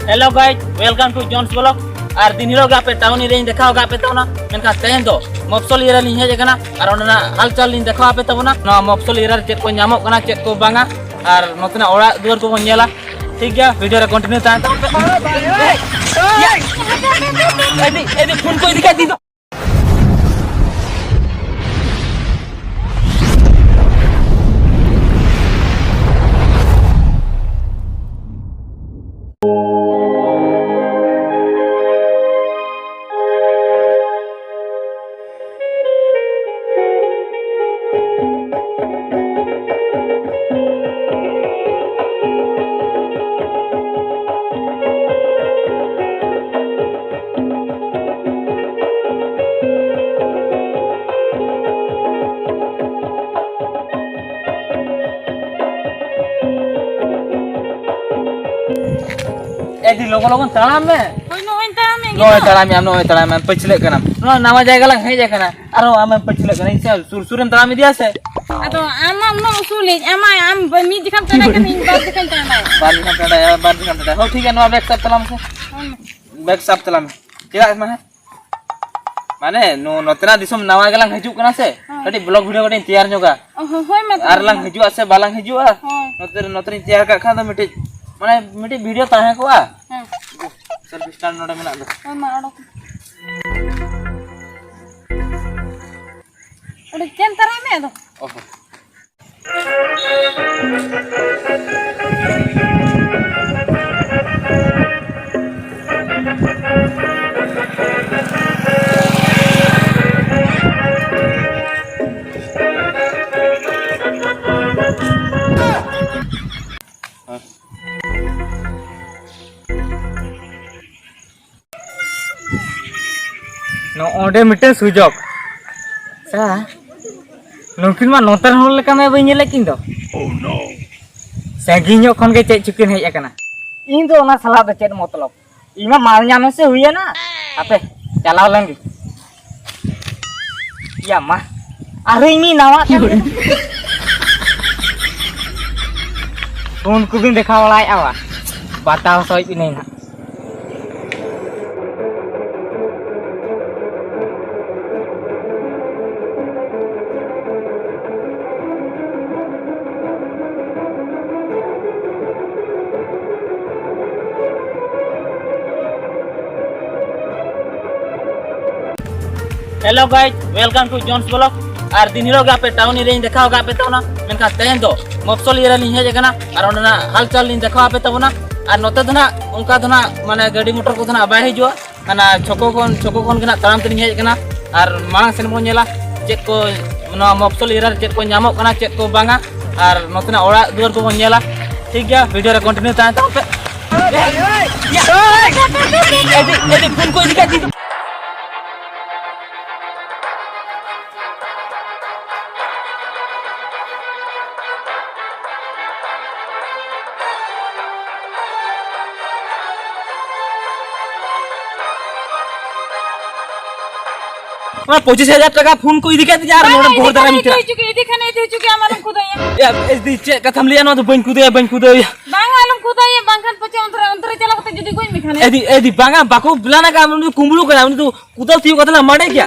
Hello guys welcome to John's blog और दिन हिलो पे टाउन रे देखा पे तबना मेनका तेहन दो मफसल एरिया लिन हेज कना और ओना हालचाल लिन देखा पे तबना ना मफसल एरिया चेक को नामो कना चेक को बांगा और नतना ओड़ा दुआर को नेला ठीक गया वीडियो रे कंटिन्यू तान एदी फोन को दिखा दी दो एदी लोगो लोगन तड़ाम में ओय नोय तड़ाम में पछले कना नो नामा जायगा ला हे जाय कना आरो आम पछले कना इसे सुरसुरम तड़ाम दिया से अतो आम नो सुले आम मी दिखम तना के इन बात दिखम तना बार दिखम तना हो ठीक है नो बैक सब तलाम से बैक सब तलाम केला माने नो नतना दिसम नावा गला हिजु कना से कटी ब्लॉग वीडियो कटी तैयार जोगा होय मत आर ला हिजु से बाला हिजु नतरी तैयार का खा द मिटे माने मिटे वीडियो ताहे को आ सर स्टैंड नोडे मेना दो मा अडो अडे केन तरा में दो ओहो नो ओडे मिटे सुजोग सा नुकिन मा नोतर होल लेका मे बई नेले किन दो ओह नो सगिño खन के चेक चिकन हेज अकना इन दो ओना सला द चेक मतलब इमा माल न्याम से हुई ना आपे चलाव लेंगे या मा अरे मी नवा फोन को भी देखा वाला आवा बताओ सोई भी नहीं ना hello guys welcome to John's blog और दिन हिलो पे टाउन रे देखा पे तबना मेनका तेहन दो मफसल एरिया लिन हेज कना और ओना हालचाल लिन देखा पे तबना और नते दना उनका दना माने गाड़ी मोटर को दना बाय हिजुआ ना छको कोन गना ताराम तनी हेज कना और मांग सेन बो नेला चेक को ना मफसल एरिया चेक को नामो कना चेक को बांगा और नतना ओड़ा दुआर को नेला ठीक गया वीडियो रे कंटिन्यू तान पे एदी फोन को दिखा दी मैं 25,000 टका फोन को दिखा दी यार मोड़ बहुत दरा मित्र दे चुके हमारे खुदाया या एस दी चे कथम लिया न तो बन कुदे बांग आलम खुदाया बांगन पचे अंतर चला कते जुदी कोई मिखाने एदी बांगा बाको बुलाना का हमने कुंबलू करा हमने तो कुदा थियो कतला माडे क्या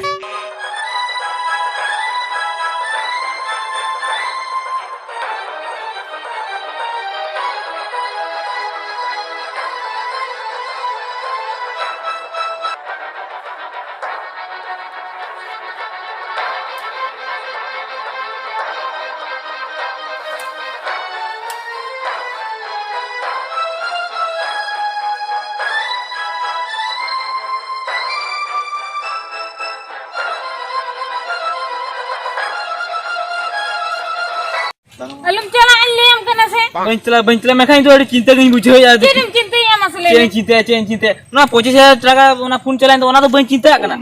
अलम चला लेम कना से बंचला मैं खाई तो चिंता नहीं बुझो यार चेन चिंता या मसले चेन चिंता ना 25,000 टका ओना फोन चलाइन तो ओना तो बन चिंता कना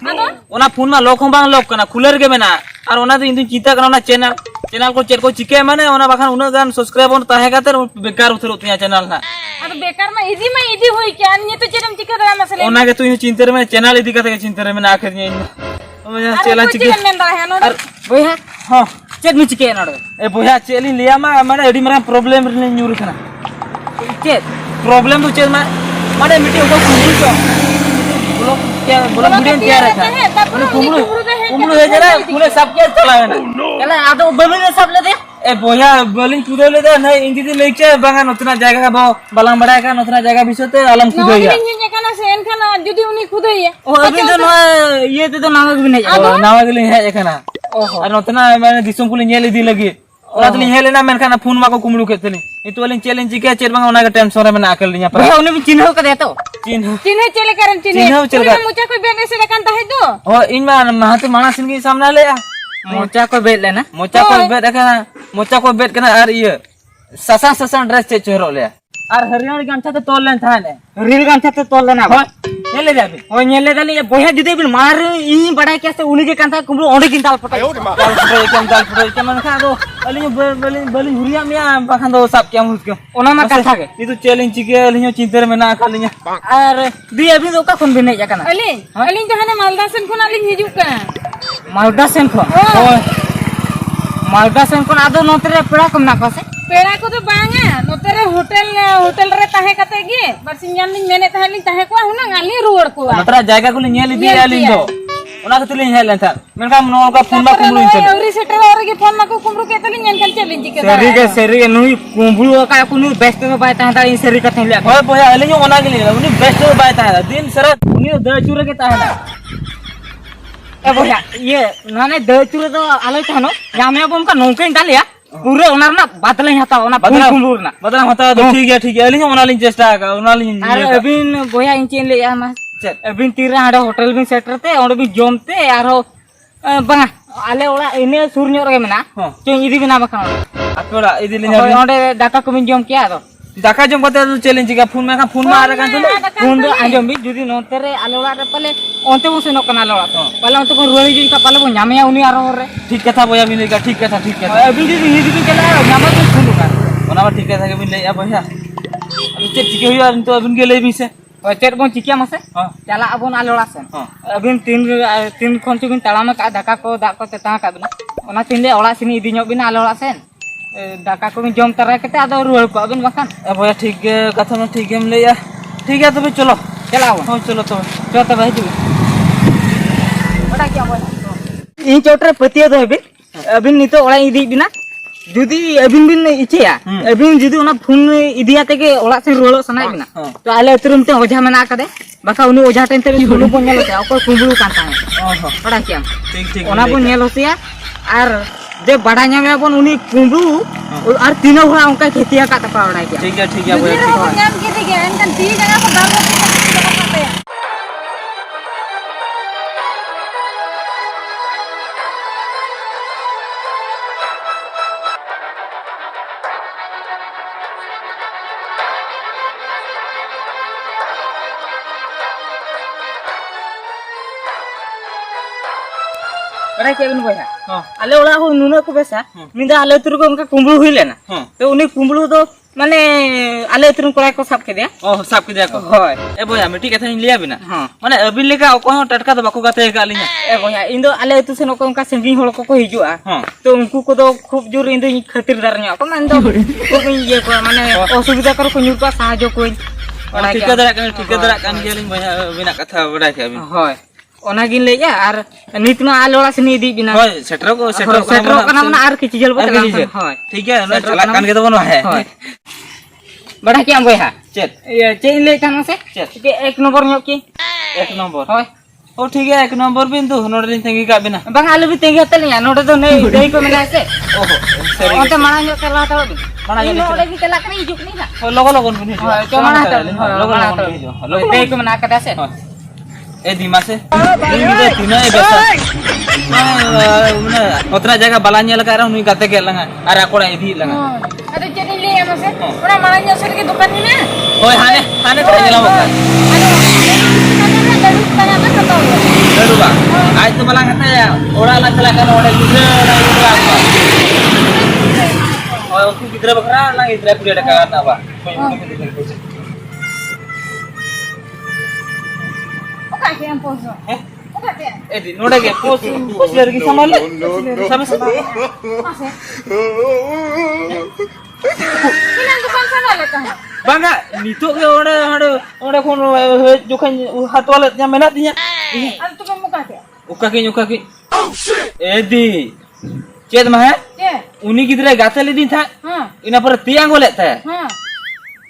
ओना फोन मा लॉक हम बांग लॉक कना खुलर के मेना और ओना तो इंदु चिंता कना ना चैनल को चेक को चिके माने ओना बाखान उना गान सब्सक्राइबर ताहे खातिर बेकार उतर उतया चैनल ना अब बेकार में इजी होई क्या अन्य तो चेरम चिके दा मसले ओना के तू चिंता में चैनल इदी कते चिंता में ना आखिर नहीं चला चिके अरे भैया हां चेक में चिके नडे ए भैया चेली लिया मा माने एडी मरा प्रॉब्लम रे न्यूर खना चेक प्रॉब्लम तो चेक मा माने मीटिंग को कुमड़ू चो बोलो मीडियम क्या रखा कुमड़ू है जरा पूरे सब के चला है ना चला आदो बबिन सब ले दे ए बोया बलिंग कुदे ले दे नहीं इंदी दे लेके बांगा नतना जायगा का बालांग बड़ा का नतना जायगा बिसते आलम कुदे या ये kana sen kana judi uni khudaiya ओ अभी तो ये तो नावा के नहीं नावा के है एकना और नतना मैंने दिसम को ले दी लगी और तली हेले ना मेनखाना फोन मा को कुमड़ू के तली इतो वाली चैलेंज के चेर बांगा ओना के टेंशन रे में ना कर लिया पर उन्हें भी चिन्ह का देतो चिन्ह चले करन चिन्ह मुचा कोई बेने से रखन ता है तो ओ इन मा महत माना सिन के सामने ले मोचा को बेट लेना मोचा को बेट रखना मोचा को बेट करना और ये ससा ससा ड्रेस चे चोरो ले और हरियाणा गमछा तो तोल लेन था ने रील गमछा तो तोल लेना हो ने ले जाबे ओ नेले दली बोया जुदे बिन मार इ बड़ा कैसे उनी के कांता कुमरो ओंडे किन दाल पटाई दाल फटो के मन खा दो अली बली हुरिया मिया बखान दो सब क्या मुस के ओना मा कथा के ये तो चैलेंज के अली चिंतर में ना खालिया और दी अभी तो का कोन बिन जा कना अली जहाने मालदा सेन कोन अली हिजुक का मालदा सेन को मालदा सेन को आदो नोतरे पेड़ा कम ना कसे पेड़ा को तो बांगा नोतरे होटल रे ताहे कते गे बरसिंजान लिन मेने ताहे लिन ताहे को हुना गाली रुवड़ को नतरा जायगा को नेल दी आलिन दो ओना तो तुलिन हेलन था मेनका नो का फोन मा कुमड़ू चले औरी सेटर और के फोन मा को कुमड़ू के तलिन नेल चैलेंज के सरी के नुई कुमड़ू का कुनु बेस्ट में बाय ता इ सरी कथे ले होय बोया अलिन ओना के लिए उनी बेस्ट बाय ता दिन सर उनी द चूरे के ता ए बोया ये नाने द चूरे तो आले थानो यामे बम का नौकरी डालिया पूरे ओना ना बदले हता ओना कुमड़ू ना बदला हता तो ठीक है अलिन ओना लिन चेष्टा का ओना लिन अरे अबिन बोया इंचेन ले या मा अबिन तीर हाडे होटल बिन सेटरते ओंडे बिन जमते आरो बंगा आले ओला इने सुर ᱧᱚᱜ ᱨᱮ ᱢᱮᱱᱟ ᱪᱚ ᱤᱫᱤ ᱵᱤᱱᱟ ᱵᱟᱠᱷᱟᱱ आकोड़ा इदी लिन ओंडे दाका को बिन जम किया दो दाका जम कते तो चैलेंज का फोन में फोन मार का तो फोन दो आजम भी जुदी नोते रे आले ओला रे पले ओंते बो सेनो कना लोला तो पले ओंते को रुवारी जी का पले बो ᱧᱟᱢᱮᱭᱟ उनी आरो रे ठीक कथा बोया बिन का ठीक कथा अबिन जुदी हिदी बिन चला ᱧᱟᱢᱟ तो फुलु का ओना ठीक कथा के बिन ले या बोया अब चेक चिके हुआ तो अबिन के ले भी से चेर बन चिकिया मसे चला अबन आलोड़ा सेन अबिन तीन खन चुबिन तड़ाम का दाका को दा को तेता का बिना ओना तीन ले ओड़ा सिनी इदी ᱧᱚᱜ बिना आलोड़ा सेन दाका को बिन जम तरा कते आदो रुवाल को अबिन बखान बोया ठीक कथा में ठीक है ले या ठीक है तो चलो चलाओ हां चलो तो भाई बड़ा क्या बोला इन चोटरे पतिया दो अबिन नितो ओड़ा इदी बिना जुदी अबिन बिन इचेया अबिन जुदी ओना फोन इदिया तेगे ओड़ा से रुवालो सनाय बिना तो आले अतरुम ते ओझा मना कदे बाका उनी ओझा टेन ते सुलु बन नेलो ते ओको कुंबलू कान ताहे बड़ा क्या ठीक ओना बन नेलो सिया आर जे बड़ा ᱧᱟᱢᱮ बन उनी कुंबलू आर तीनो हुआ उनका खेतिया का तपा ओड़ा क्या ठीक है बोया ठीक है नाम के दिगे एनकन ती जगह पर गाल करते बड़ा क्या बिन बोया आले ओड़ा हो नुना को बेसा मिंदा आले तुर को उनका कुंबलू हुई लेना तो उनी कुंबलू तो माने आले तुर कोरा को साब के दिया साब के दिया को होय ए बोया मिठी कथा लिया बिना माने अबिन लेका ओको टटका तो बाको गाते का लिया ए बोया इन दो आले तु सेनो को उनका संगी होड़ को हिजुआ तो उनको को दो खूब जोर इन दो खातिरदार nya को मान दो को ये को माने असुविधा कर को न्यूर का साहाय्य कोई ठिकादार कान गेलिन बोया बिना कथा बड़ा के अबिन होय ओना गिन ले या आर नित में आलोड़ा से दी बिना होय सेटर को कना मना आर किछि जल बता होय ठीक है ना चला कान के तो बनो है होय बड़ा क्या बोया चेत ये चेन ले कान से के एक नंबर ᱧᱚᱜ की एक नंबर होय ओ ठीक है एक नंबर बिन तो नोडलिन तंगी का बिना बंग आलू भी तेंगे तलिया नोडे तो नहीं दई को मिला से ओहो सरी ओते माना ᱧᱚᱜ चला था माना ᱧᱚᱜ नोडे भी चला कनी हिजुक नहीं ना लोगो लोगन बिन होय तो माना था लोगो लोगन दई को मना कदा से ए दिमा से दिन तीना ए बेसा माने उतना जगह बाला नेल का रहनु गाते के लंगा अरे कोड़ा इधी लंगा अरे चली ले हमसे ओना माना सर के दुकान में ना ओए हाने तो जला मका दरुबा आज तो बाला कहता है ओड़ा ला चला कर ओड़े दूसरे ओड़ा और उसकी किधर बकरा ला इधर पूरे का ना बा ओका के हम पोसो ओका के ए दी नोडे के पोस लड़की संभाल सब किना दुकान संभाल लेता है bangga nitok ge ore kon jokan hatolet nya menat nya Al tu kan muka dia. uka ki edi ced mah Ye. uni gidra gatel din tha Ha. ina पर tiang golek tha Ha.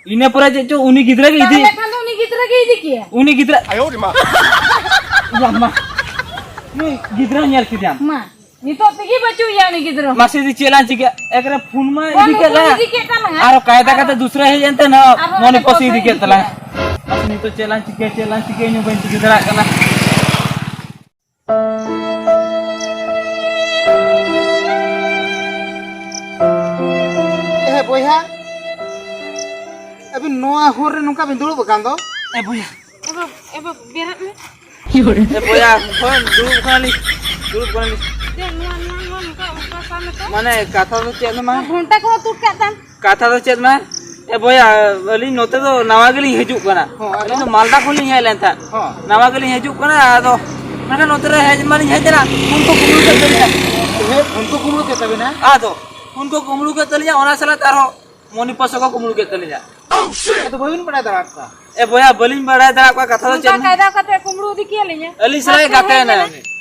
ina पर je uni gidra ge idi Tahan kan uni gidra ke idi kia. uni gidra ayo ma ya ma ni gidra nyal kidam Ma. Nitok pergi baju ya ni gidra. masih di celan ciga ekra phun ma idi ke la Idi ke kan ha. aro kaida kata दूसरा है जानते ना Aro मोने ada पोसी posi दिखे di तला kita. असनी तो चेलान चिके new बन चिके दरा कना Eh boya, अभी नोआ होर रे नुका बिंदुड़ बकान दो ए बोया Eba berat ni. ए बोया फोन दूर खाली Dia nuan muka sana tu. माने कथा तो चेद मा Ghunta ko tu kat tan. कथा तो चेद मा ए बोया अली नोते तो नवा गली हिजुक कना अली तो मालदा खोली है लेंता नवा गली हिजुक कना तो मने नोते रे हेज मानी हेजना उनको कुमड़ू के तलिया उनको कुमड़ो के तबे ना आ तो उनको कुमड़ू के तलिया ओना सला तारो मोनी पसो को कुमड़ू के तलिया तो बहिन बड़ा दरात का ए बोया बलिन बड़ा दरा का कथा तो Muka चेद kaida kata kumru di kia linya. Ali सला गाते ना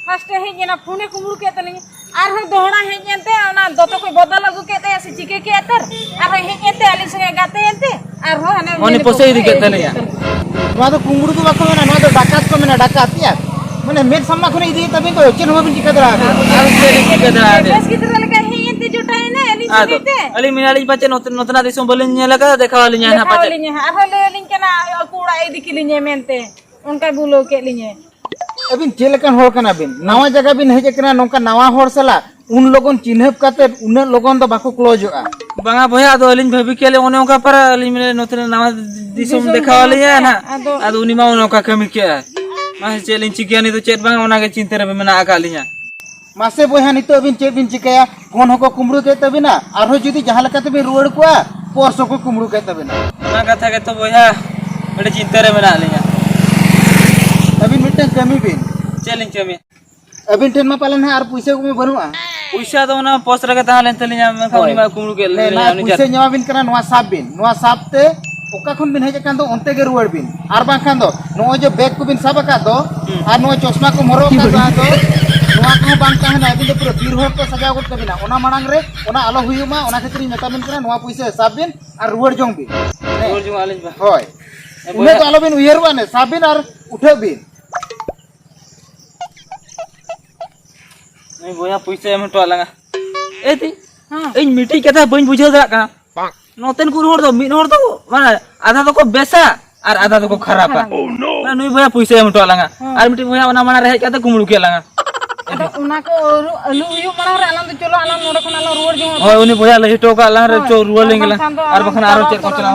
First he jena phone kumru ke talinya. Ar ho dohna he jente ona doto koi bodal agu ke te asi chike ke atar. Ar he jente ali se gate ente. Ar ho hane Moni पसो दी के तलिया नोआ तो कुमड़ो तो बाको ना नोआ तो डाकात को मेना डाकात या माने मेट सामना खने इदी तबे तो चेन हो बिन चिका दरा Bes gitu lagi he jente jutai na ali आ तो se te. अली मिनाली बच्चे नोतना दिसों बलिन लगा देखा वाली ना Dekha बच्चे linya. Ar ho le link na kura idi kilinya mente. Unka bulo ke linya. अबिन चेलकन होर कना बिन नवा जगह बिन हेजे कना नोका नवा होर सला उन लोगन चिन्हब काते उन लोगन तो बाको क्लोजोआ बांगा भैया तो अलिन भाभी के लिए उन्हें का पर अली मिले नोतना नवा दिसों देखा वाली है ना आ तो उन्हीं माँ उन्हें का कमी क्या है मैं चेलिन चिकिया नहीं तो चेट बांगा उन्हें के चिंते रहे मैंने आका लिया मासे बोया नितो अबिन चेक बिन चिकाया कोन हको कुमड़ो के तबे ना आरो जुदी जहां लका तबे रुवड़ कोआ पोरसो को कुमड़ो के तबे ना ना कथा के तो भैया बड़े चिंते रहे मैंने लिया अबिन मिटन कमी बिन चेलिन चमी अबिन ठेन मा पालन है आर पैसा को में बनुआ पैसा तो उन्हें पोस्ट रखे था लेते लिया मैं खाऊं नहीं कुमड़ू के ले ना लिए पैसा न्यावा बिन कना नोआ साब ते ओका खन बिन हेजे कान दो ओनते गे रुवड़ बिन आर बां खान दो नो जो बैग को बिन साब का दो आर नो चश्मा को मरो का दो नोआ को बां ताहना अबिन दो पूरा बीर होर को सजाव गट कबिना ओना मांग रे ओना आलो हुयुमा ओना खतरी मेता बिन कना नोआ पैसा साब बिन आर रुवड़ जोंग बिन और जो आलिन बा होय उमे तो आलो बिन उयरवा ने साब बिन आर उठे बिन नहीं भैया पैसा एम तो लगा ए ती हाँ. इन मिट्टी कथा बन बुझे दरा का नोतेन कुर होर दो मिन होर दो माने आधा तो को बेसा और आधा तो को खराबा ना नुई भैया पैसा एम तो लगा और मिट्टी भैया ओना माना रहे कते कुमड़ू के लगा Ada unako alu uyu mana re alam tu colo alam nore kon alam ruwar jong. ओए उनी भैया लही टोका ला रे चो रुआ लेंगे और बखन आरो चेक को चला